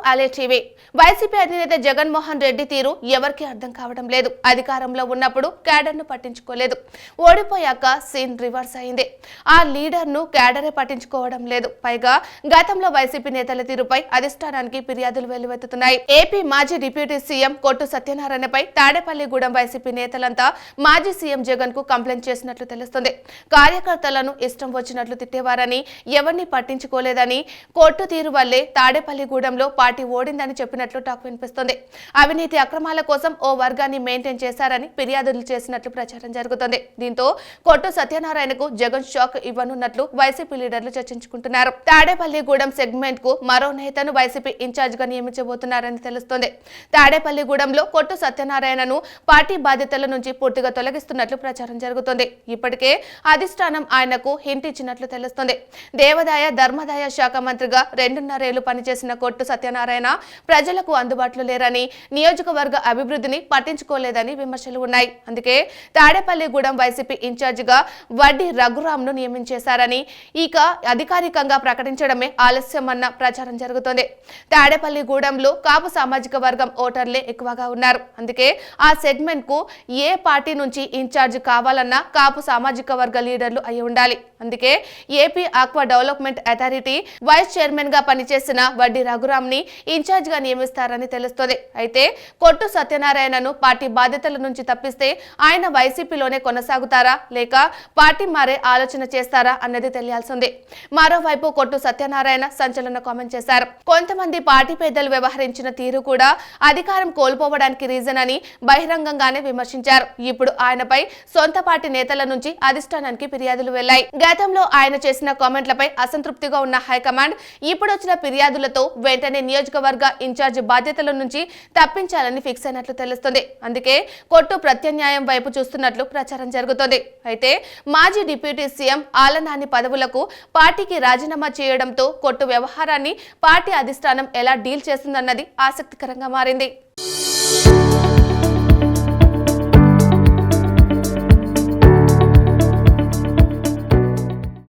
అలే TV YCP అధినేత జగన్మోహన్ రెడ్డి తీరు ఎవరికీ అర్థం కావడం లేదు. అధికారంలో ఉన్నప్పుడు క్యాడర్ను పట్టించుకోలేదు. ఓడిపోయాక సీన్ రివర్స్ అయింది. ఆ లీడర్ను క్యాడరే పట్టించుకోవడం లేదు. పైగా గతంలో వైసీపీ నేతల తీరుపై అధిష్టానానికి ఫిర్యాదులు వెల్లువెత్తుతున్నాయి. ఏపీ మాజీ డిప్యూటీ సీఎం కొట్టు సత్యనారాయణపై తాడేపల్లిగూడెం వైసీపీ నేతలంతా మాజీ సీఎం జగన్ కు కంప్లైంట్ చేసినట్లు తెలుస్తుంది. కార్యకర్తలను ఇష్టం వచ్చినట్లు తిట్టేవారని, ఎవరిని పట్టించుకోలేదని, కొట్టు తీరు వల్లే తాడేపల్లిగూడెంలో పార్టీ ఓడిందని చెప్పినట్లు టాక్ వినిపిస్తుంది. అవినీతి అక్రమాల కోసం ఓ వర్గాన్ని మెయింటైన్ చేశారని ఫిర్యాదులు చేసినట్లు ప్రచారం జరుగుతుంది. దీంతో కొట్టు సత్యనారాయణకు జగన్ షాక్ ఇవ్వనున్నట్లు వైసీపీ లీడర్లు చర్చించుకుంటున్నారు. తాడేపల్లిగూడెం సెగ్మెంట్ కు మరో నేతను వైసీపీ ఇన్ఛార్జ్ గా నియమించబోతున్నారని తెలుస్తోంది. తాడేపల్లిగూడెంలో కొట్టు సత్యనారాయణను పార్టీ బాధ్యతల నుంచి పూర్తిగా తొలగిస్తున్నట్లు ప్రచారం జరుగుతుంది. ఇప్పటికే అధిష్టానం ఆయనకు హింట్ ఇచ్చినట్లు తెలుస్తుంది. దేవాదాయ ధర్మాదాయ శాఖ మంత్రిగా 2.5 ఏళ్లు పనిచేసిన కొట్టు సత్యనారాయణ ప్రజలకు అందుబాటులో లేరని, నియోజకవర్గ అభివృద్ధిని పట్టించుకోలేదని విమర్శలు ఉన్నాయి. అందుకే తాడేపల్లిగూడెం వైసీపీ ఇన్ఛార్జిగా వడ్డీ రఘురాంను నియమించేశారని ఇక అధికారికంగా ప్రకటించడమే ఆలస్యమన్న ప్రచారం జరుగుతోంది. తాడేపల్లిగూడెంలో కాపు సామాజిక వర్గం ఓటర్లే ఎక్కువగా ఉన్నారు. అందుకే ఆ సెగ్మెంట్ కు ఏ పార్టీ నుంచి ఇన్ఛార్జ్ కావాలన్నా కాపు సామాజిక వర్గ లీడర్లు అయి ఉండాలి. అందుకే AP aqua development authority vice chairman గా పనిచేసిన వడ్డీ రఘురామ్ ని ఇన్ఛార్జ్ గా నియమిస్తారని తెలుస్తోంది. అయితే కొట్టు సత్యనారాయణను పార్టీ బాధ్యతల నుంచి తప్పిస్తే ఆయన వైసీపీలోనే కొనసాగుతారా లేక పార్టీ మారే ఆలోచన చేస్తారా అన్నది తెలియాల్సింది. మరోవైపు కొట్టు సత్యనారాయణ సంచలన కామెంట్ చేశారు. కొంతమంది పార్టీ పెద్దలు వ్యవహరించిన తీరు కూడా అధికారం కోల్పోవడానికి రీజన్ అని బహిరంగంగానే విమర్శించారు. ఇప్పుడు ఆయనపై సొంత పార్టీ నేతల నుంచి అధిష్టానానికి ఫిర్యాదులు వెళ్లాయి. గతంలో ఆయన చేసిన కామెంట్లపై అసంతృప్తిగా ఉన్న హైకమాండ్ ఇప్పుడు వచ్చిన ఫిర్యాదులతో వెంటనే నియోజకవర్గ ఇన్ఛార్జ్ బాధ్యతల నుంచి తప్పించాలని ఫిక్స్ అయినట్లు తెలుస్తుంది. అందుకే కొట్టు ప్రత్యామ్నాయం వైపు చూస్తున్నట్లు ప్రచారం జరుగుతోంది. అయితే మాజీ డిప్యూటీ సీఎం ఆలనాని పదవులకు పార్టీకి రాజీనామా చేయడంతో కొట్టు వ్యవహారాన్ని పార్టీ అధిష్టానం ఎలా డీల్ చేస్తుందన్నది ఆసక్తికరంగా మారింది.